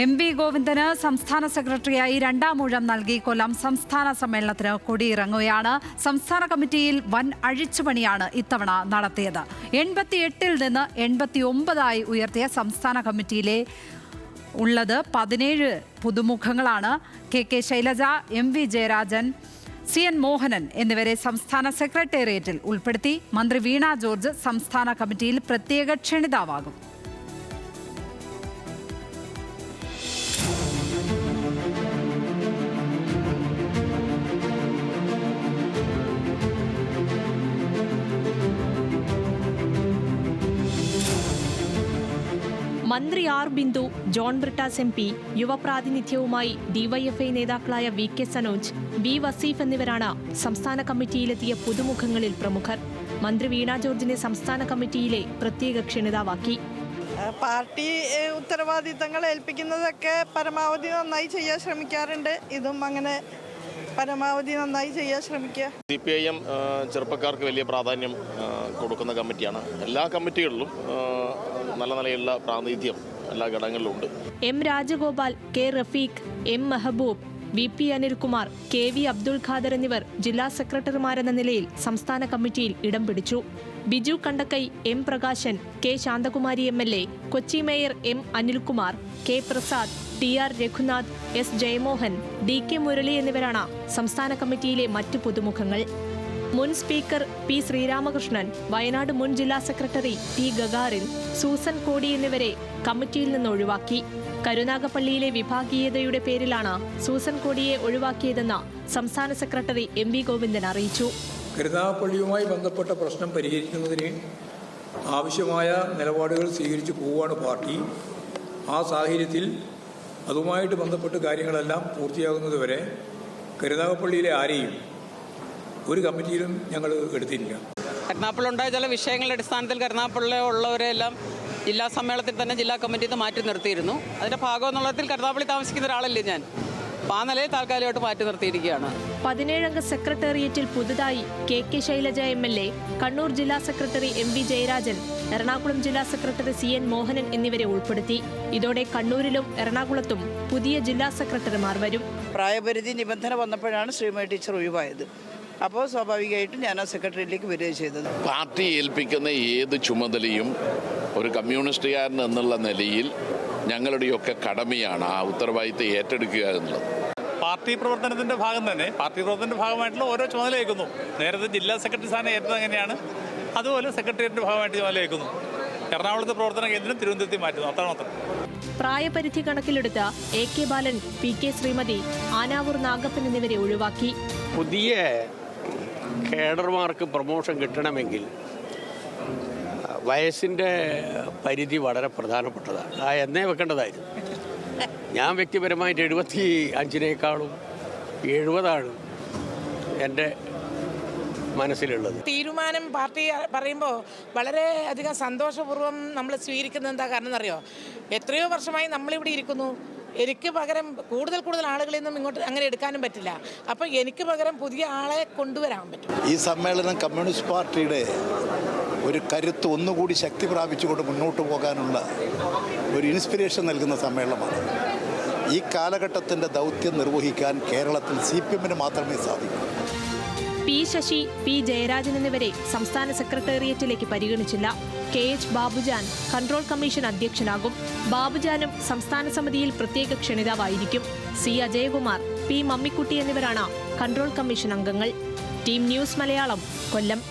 M V Govindan സംസ്ഥാന സെക്രട്ടറിയായി രണ്ടാം ഊഴം നൽകി കൊല്ലം സംസ്ഥാന സമ്മേളനത്തിന് കൊടിയിറങ്ങുകയാണ്. സംസ്ഥാന കമ്മിറ്റിയിൽ വൻ അഴിച്ചുപണിയാണ് ഇത്തവണ നടത്തിയത്. 88-ൽ നിന്ന് 89 ഉയർത്തിയ സംസ്ഥാന കമ്മിറ്റിയിലെ ഉള്ളത് 17 പുതുമുഖങ്ങളാണ്. K Shailaja, M V Jayarajan, CN Mohanan എന്നിവരെ സംസ്ഥാന സെക്രട്ടേറിയറ്റിൽ ഉൾപ്പെടുത്തി. മന്ത്രി വീണ ജോർജ് സംസ്ഥാന കമ്മിറ്റിയിൽ പ്രത്യേക ക്ഷണിതാവാകും. മന്ത്രി ആർ ബിന്ദു, ജോൺ ബ്രിട്ടാസ് MP, യുവപ്രാതിനിധ്യവുമായി DYFI നേതാക്കളായ VK സനോജ്, B വസീഫ് എന്നിവരാണ് സംസ്ഥാന കമ്മിറ്റിയിലെത്തിയ പുതുമുഖങ്ങളിൽ പ്രമുഖർ. മന്ത്രി വീണ ജോർജിനെ സംസ്ഥാന കമ്മിറ്റിയിലെ പ്രത്യേക ക്ഷണിതാവാക്കി. പാർട്ടി ഉത്തരവാദിത്തങ്ങൾ ഏൽപ്പിക്കുന്നതൊക്കെ പരമാവധി നന്നായി ചെയ്യാൻ ശ്രമിക്കാറുണ്ട്. ഇതും അങ്ങനെ പരമാവധി നന്നായി ചെയ്യാൻ ശ്രമിക്കുക. CPIM ചെറുപ്പക്കാർക്ക് വലിയ പ്രാധാന്യം കൊടുക്കുന്ന കമ്മിറ്റിയാണ്. എല്ലാ കമ്മിറ്റികളിലും നല്ല നിലയിലുള്ള പ്രാതിനിധ്യം എല്ലാ ഘടകങ്ങളിലുണ്ട്. M Rajagopal, K Rafeeq, M Mehboob, VP Anilkumar, KV Abdul Khader എന്നിവർ ജില്ലാ സെക്രട്ടറിമാരെന്ന നിലയിൽ സംസ്ഥാന കമ്മിറ്റിയിൽ ഇടം പിടിച്ചു. Biju Kandakkai, M Prakashan, K Santhakumari MLA, Kochi mayor M Anilkumar, K Prasad, TR Raghunath, S Jayamohan, DK Murali എന്നിവരാണ് സംസ്ഥാന കമ്മിറ്റിയിലെ മറ്റു പുതുമുഖങ്ങൾ. മുൻ സ്പീക്കർ P ശ്രീരാമകൃഷ്ണൻ, വയനാട് മുൻ ജില്ലാ സെക്രട്ടറി T ഗഗാറിൻ, സൂസൻ കോടി എന്നിവരെ കമ്മിറ്റിയിൽ നിന്ന് ഒഴിവാക്കി. കരുനാഗപ്പള്ളിയിലെ വിഭാഗീയതയുടെ പേരിലാണ് സൂസൻ കോടിയെ ഒഴിവാക്കിയതെന്ന് സംസ്ഥാന സെക്രട്ടറി എം വി ഗോവിന്ദൻ അറിയിച്ചു. കരുനാഗപ്പള്ളിയുമായി ബന്ധപ്പെട്ട പ്രശ്നം പരിഹരിക്കുന്നതിന് ആവശ്യമായ നിലപാടുകൾ സ്വീകരിച്ചു പോവുകയാണ് പാർട്ടി. ആ സാഹചര്യത്തിൽ അതുമായിട്ട് ബന്ധപ്പെട്ട് കാര്യങ്ങളെല്ലാം പൂർത്തിയാകുന്നതുവരെ കരുനാഗപ്പള്ളിയിലെ ആരെയും ഒരു കമ്മിറ്റിയിലും ഞങ്ങൾ എടുത്തിട്ടില്ല. കരുനാഗപ്പള്ളിയുണ്ടായ ചില വിഷയങ്ങളുടെ അടിസ്ഥാനത്തിൽ കരുനാഗപ്പള്ളിയുള്ളവരെല്ലാം ജില്ലാ സമ്മേളനത്തിൽ തന്നെ ജില്ലാ കമ്മിറ്റിയിൽ നിന്ന് മാറ്റി നിർത്തിയിരുന്നു. അതിൻ്റെ ഭാഗം എന്നുള്ളതിൽ കരുനാഗപ്പള്ളി താമസിക്കുന്ന ഒരാളല്ലേ ഞാൻ. അപ്പോൾ ആ നിലയിൽ താൽക്കാലികമായിട്ട് മാറ്റി നിർത്തിയിരിക്കുകയാണ്. 17-അംഗ സെക്രട്ടേറിയറ്റിൽ പുതുതായി KK ശൈലജ MLA, കണ്ണൂർ ജില്ലാ സെക്രട്ടറി MV ജയരാജൻ, എറണാകുളം ജില്ലാ സെക്രട്ടറി CN മോഹനൻ എന്നിവരെ ഉൾപ്പെടുത്തി. ഇതോടെ കണ്ണൂരിലും എറണാകുളത്തും പുതിയ ജില്ലാ സെക്രട്ടറിമാർ വരും. പ്രായപരിധി നിബന്ധന വന്നപ്പോഴാണ് ശ്രീമതി ടീച്ചർ ഒഴിവായത്. അപ്പോൾ സ്വാഭാവികമായിട്ടും ഞാൻ ആ സെക്രട്ടറിയിലേക്ക് വരികയും ചെയ്തത്. പാർട്ടി ഏൽപ്പിക്കുന്ന ഏത് ചുമതലയും ഒരു കമ്മ്യൂണിസ്റ്റുകാരൻ എന്നുള്ള നിലയിൽ ഞങ്ങളുടെയൊക്കെ കടമയാണ് ആ ഉത്തരവാദിത്തം ഏറ്റെടുക്കുക എന്നുള്ളത്. പാർട്ടി പ്രവർത്തനത്തിന്റെ ഭാഗം തന്നെ പാർട്ടി പ്രവർത്തനത്തിന്റെ ഭാഗമായിട്ടുള്ള ഓരോ ചുമതല ഏൽക്കുന്നു. നേരത്തെ ജില്ലാ സെക്രട്ടറി സ്ഥാനം ഏറ്റത് എങ്ങനെയാണ്, അതുപോലെ സെക്രട്ടേറിയറ്റിന്റെ ഭാഗമായിട്ട് ചുമതല ഏൽക്കുന്നു. എറണാകുളത്തെ പ്രവർത്തന കേന്ദ്രം തിരുവനന്തപുരത്തിൽ മാറ്റുന്നു. അത്രമാത്രം. പ്രായപരിധി കണക്കിലെടുത്ത AK ബാലൻ, PK ശ്രീമതി, ആനാവൂർ നാഗപ്പൻ എന്നിവരെ ഒഴിവാക്കി. പുതിയ കേഡർമാർക്ക് പ്രൊമോഷൻ കിട്ടണമെങ്കിൽ വയസ്സിൻ്റെ പരിധി വളരെ പ്രധാനപ്പെട്ടതാണ്. എന്നേ വെക്കേണ്ടതായിരുന്നു. ഞാൻ വ്യക്തിപരമായിട്ട് 75-നേക്കാളും 70 എൻ്റെ മനസ്സിലുള്ളത്. തീരുമാനം പാർട്ടി പറയുമ്പോൾ വളരെ അധികം സന്തോഷപൂർവ്വം നമ്മൾ സ്വീകരിക്കുന്നത് എന്താ കാരണം എന്നറിയോ? എത്രയോ വർഷമായി നമ്മളിവിടെ ഇരിക്കുന്നു. എനിക്ക് പകരം കൂടുതൽ ആളുകളെയൊന്നും ഇങ്ങോട്ട് അങ്ങനെ എടുക്കാനും പറ്റില്ല. അപ്പോൾ എനിക്ക് പകരം പുതിയ ആളെ കൊണ്ടുവരാൻ പറ്റും. ഈ സമ്മേളനം കമ്മ്യൂണിസ്റ്റ് പാർട്ടിയുടെ ഒരു കരുത്ത് ഒന്നുകൂടി ശക്തി പ്രാപിച്ചുകൊണ്ട് മുന്നോട്ട് പോകാനുള്ള ഒരു ഇൻസ്പിറേഷൻ നൽകുന്ന സമ്മേളനമാണ്. ഈ കാലഘട്ടത്തിൻ്റെ ദൗത്യം നിർവഹിക്കാൻ കേരളത്തിൽ CPM മാത്രമേ സാധിക്കൂ. P ശശി, P ജയരാജൻ എന്നിവരെ സംസ്ഥാന സെക്രട്ടേറിയറ്റിലേക്ക് പരിഗണിച്ചില്ല. KH ബാബുജാൻ കൺട്രോൾ കമ്മീഷൻ അധ്യക്ഷനാകും. ബാബുജാനും സംസ്ഥാന സമിതിയിൽ പ്രത്യേക ക്ഷണിതാവായിരിക്കും. C അജയകുമാർ, P മമ്മിക്കുട്ടി എന്നിവരാണ് കൺട്രോൾ കമ്മീഷൻ അംഗങ്ങൾ. ടീം ന്യൂസ് മലയാളം, കൊല്ലം.